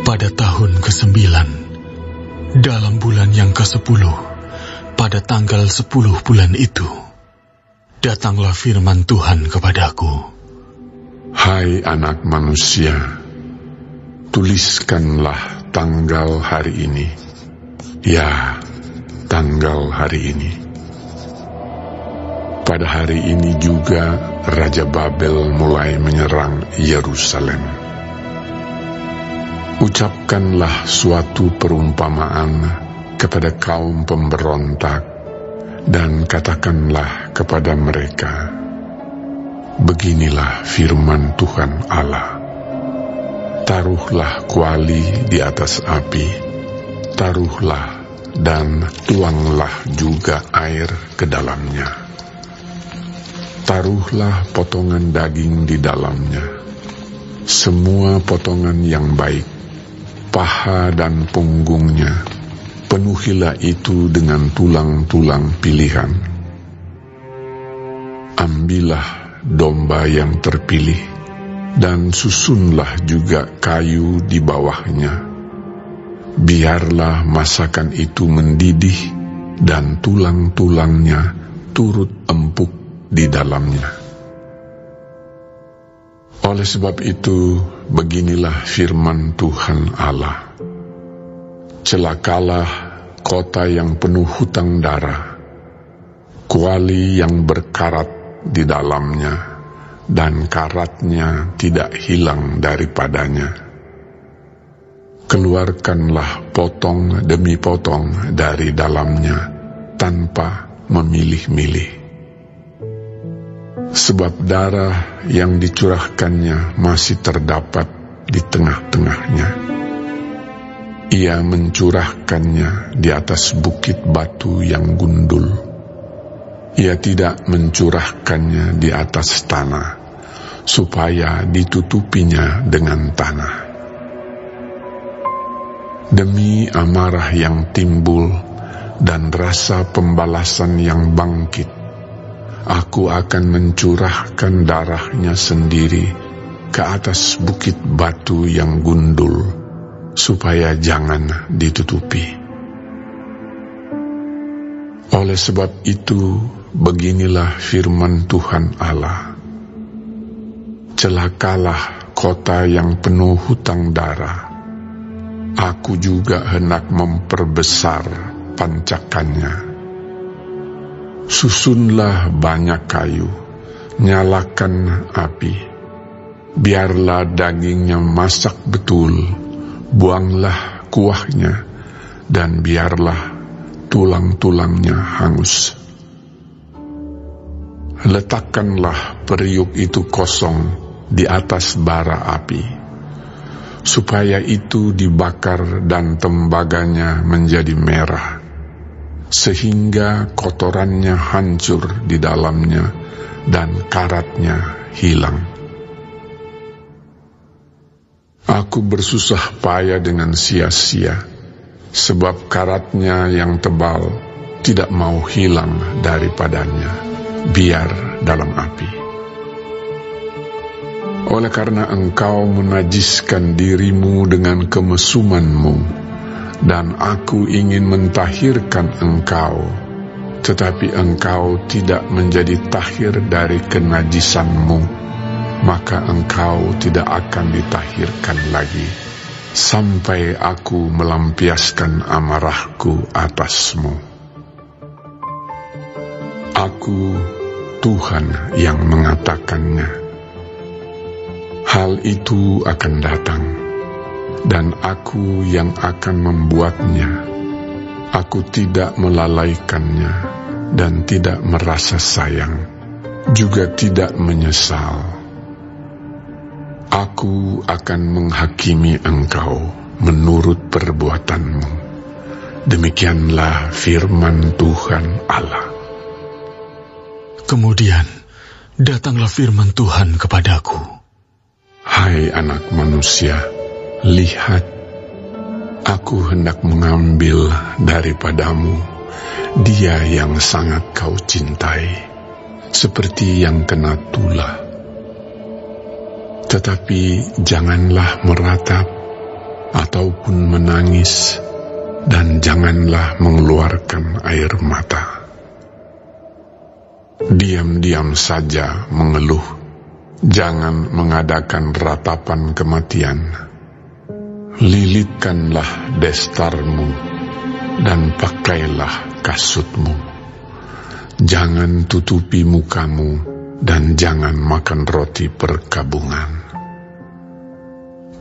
Pada tahun ke-9, dalam bulan yang ke-10, pada tanggal 10 bulan itu, datanglah firman Tuhan kepadaku. Hai anak manusia, tuliskanlah tanggal hari ini. Ya, tanggal hari ini. Pada hari ini juga Raja Babel mulai menyerang Yerusalem. Ucapkanlah suatu perumpamaan kepada kaum pemberontak dan katakanlah kepada mereka, beginilah firman Tuhan Allah. Taruhlah kuali di atas api, taruhlah dan tuanglah juga air ke dalamnya. Taruhlah potongan daging di dalamnya, semua potongan yang baik, paha dan punggungnya, penuhilah itu dengan tulang-tulang pilihan. Ambillah domba yang terpilih, dan susunlah juga kayu di bawahnya. Biarlah masakan itu mendidih, dan tulang-tulangnya turut empuk di dalamnya. Oleh sebab itu, beginilah firman Tuhan Allah. Celakalah kota yang penuh hutang darah, kuali yang berkarat di dalamnya, dan karatnya tidak hilang daripadanya. Keluarkanlah potong demi potong dari dalamnya, tanpa memilih-milih. Sebab darah yang dicurahkannya masih terdapat di tengah-tengahnya. Ia mencurahkannya di atas bukit batu yang gundul. Ia tidak mencurahkannya di atas tanah, supaya ditutupinya dengan tanah. Demi amarah yang timbul dan rasa pembalasan yang bangkit, Aku akan mencurahkan darahnya sendiri ke atas bukit batu yang gundul, supaya jangan ditutupi. Oleh sebab itu, beginilah firman Tuhan Allah. Celakalah kota yang penuh hutang darah. Aku juga hendak memperbesar pancakannya. Susunlah banyak kayu, nyalakan api, biarlah dagingnya masak betul, buanglah kuahnya, dan biarlah tulang-tulangnya hangus. Letakkanlah periuk itu kosong di atas bara api, supaya itu dibakar dan tembaganya menjadi merah, sehingga kotorannya hancur di dalamnya dan karatnya hilang. Aku bersusah payah dengan sia-sia, sebab karatnya yang tebal tidak mau hilang daripadanya, biar dalam api. Oleh karena engkau menajiskan dirimu dengan kemesumanmu, dan aku ingin mentahirkan engkau, tetapi engkau tidak menjadi tahir dari kenajisanmu, maka engkau tidak akan ditahirkan lagi, sampai aku melampiaskan amarahku atasmu. Aku, Tuhan yang mengatakannya. Hal itu akan datang, dan aku yang akan membuatnya. Aku tidak melalaikannya dan tidak merasa sayang, juga tidak menyesal. Aku akan menghakimi engkau menurut perbuatanmu. Demikianlah firman Tuhan Allah. Kemudian datanglah firman Tuhan kepadaku. Hai anak manusia, lihat, aku hendak mengambil daripadamu dia yang sangat kau cintai, seperti yang kena tulah. Tetapi janganlah meratap, ataupun menangis, dan janganlah mengeluarkan air mata. Diam-diam saja mengeluh, jangan mengadakan ratapan kematian. Lilitkanlah destarmu dan pakailah kasutmu. Jangan tutupi mukamu dan jangan makan roti perkabungan.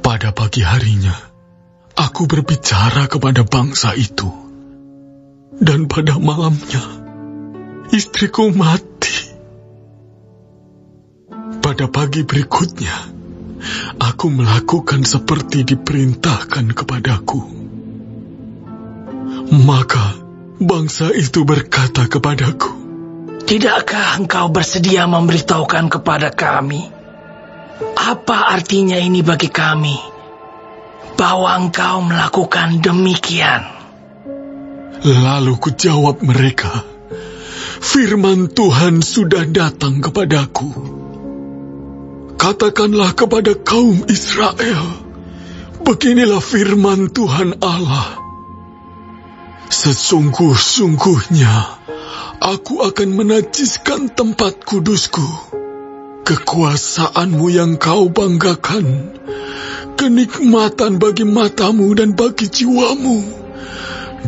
Pada pagi harinya, aku berbicara kepada bangsa itu, dan pada malamnya, istriku mati. Pada pagi berikutnya, aku melakukan seperti diperintahkan kepadaku. Maka bangsa itu berkata kepadaku, "Tidakkah engkau bersedia memberitahukan kepada kami? Apa artinya ini bagi kami, bahwa engkau melakukan demikian?" Lalu kujawab mereka, "Firman Tuhan sudah datang kepadaku. Katakanlah kepada kaum Israel, beginilah firman Tuhan Allah. Sesungguh-sungguhnya aku akan menajiskan tempat kudusku, kekuasaanmu yang kau banggakan, kenikmatan bagi matamu dan bagi jiwamu,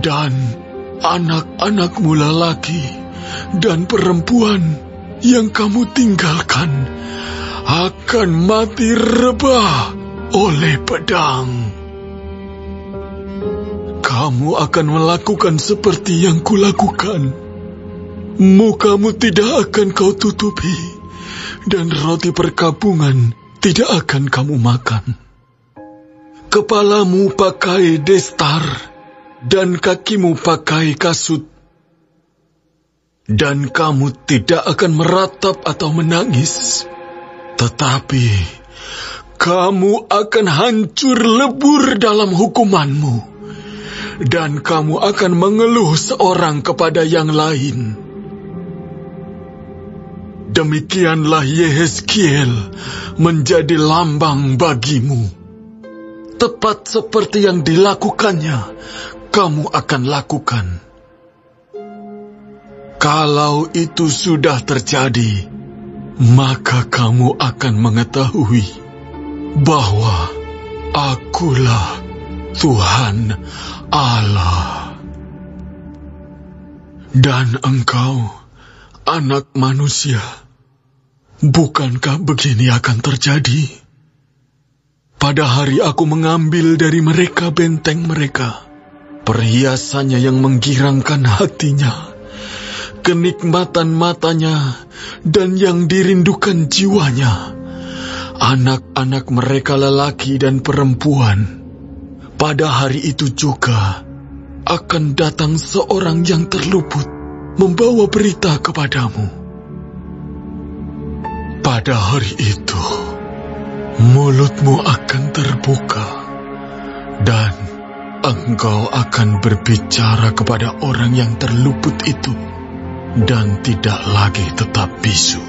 dan anak-anakmu lelaki dan perempuan yang kamu tinggalkan akan mati rebah oleh pedang. Kamu akan melakukan seperti yang kulakukan. Mukamu tidak akan kau tutupi, dan roti perkabungan tidak akan kamu makan. Kepalamu pakai destar, dan kakimu pakai kasut, dan kamu tidak akan meratap atau menangis. Tetapi kamu akan hancur lebur dalam hukumanmu, dan kamu akan mengeluh seorang kepada yang lain. Demikianlah Yehezkiel menjadi lambang bagimu. Tepat seperti yang dilakukannya, kamu akan lakukan. Kalau itu sudah terjadi, maka kamu akan mengetahui bahwa Akulah Tuhan Allah. Dan engkau, anak manusia, bukankah begini akan terjadi? Pada hari aku mengambil dari mereka benteng mereka, perhiasannya yang menggirangkan hatinya, kenikmatan matanya, dan yang dirindukan jiwanya, anak-anak mereka lelaki dan perempuan. Pada hari itu juga akan datang seorang yang terluput membawa berita kepadamu. Pada hari itu, mulutmu akan terbuka, dan engkau akan berbicara kepada orang yang terluput itu, dan tidak lagi tetap bisu.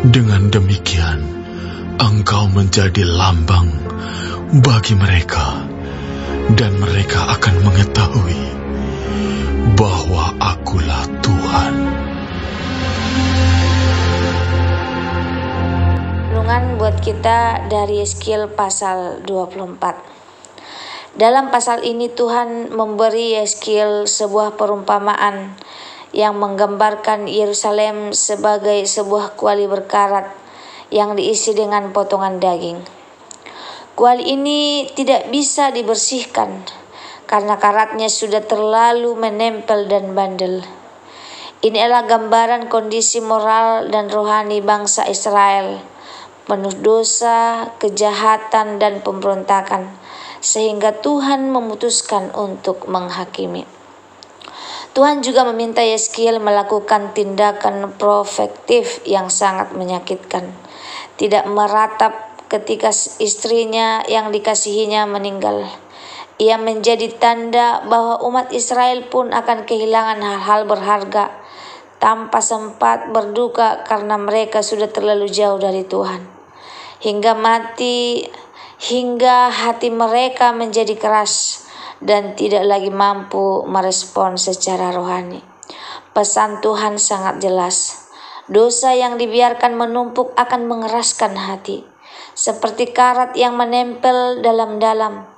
Dengan demikian, engkau menjadi lambang bagi mereka, dan mereka akan mengetahui bahwa Akulah Tuhan. Renungan buat kita dari Yeskiel pasal 24. Dalam pasal ini Tuhan memberi Yeskiel sebuah perumpamaan yang menggambarkan Yerusalem sebagai sebuah kuali berkarat yang diisi dengan potongan daging. Kuali ini tidak bisa dibersihkan karena karatnya sudah terlalu menempel dan bandel. Ini adalah gambaran kondisi moral dan rohani bangsa Israel, penuh dosa, kejahatan, dan pemberontakan, sehingga Tuhan memutuskan untuk menghakimi. Tuhan juga meminta Yeskiel melakukan tindakan proaktif yang sangat menyakitkan. Tidak meratap ketika istrinya yang dikasihinya meninggal. Ia menjadi tanda bahwa umat Israel pun akan kehilangan hal-hal berharga tanpa sempat berduka karena mereka sudah terlalu jauh dari Tuhan. Hingga mati, hingga hati mereka menjadi keras dan tidak lagi mampu merespon secara rohani. Pesan Tuhan sangat jelas. Dosa yang dibiarkan menumpuk akan mengeraskan hati, seperti karat yang menempel dalam-dalam.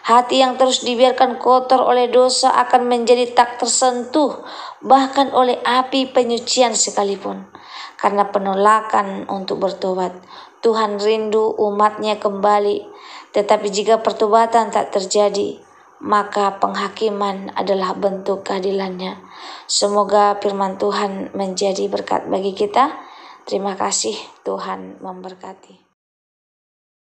Hati yang terus dibiarkan kotor oleh dosa akan menjadi tak tersentuh, bahkan oleh api penyucian sekalipun. Karena penolakan untuk bertobat, Tuhan rindu umatnya kembali. Tetapi jika pertobatan tak terjadi, maka penghakiman adalah bentuk keadilannya. Semoga firman Tuhan menjadi berkat bagi kita. Terima kasih, Tuhan memberkati.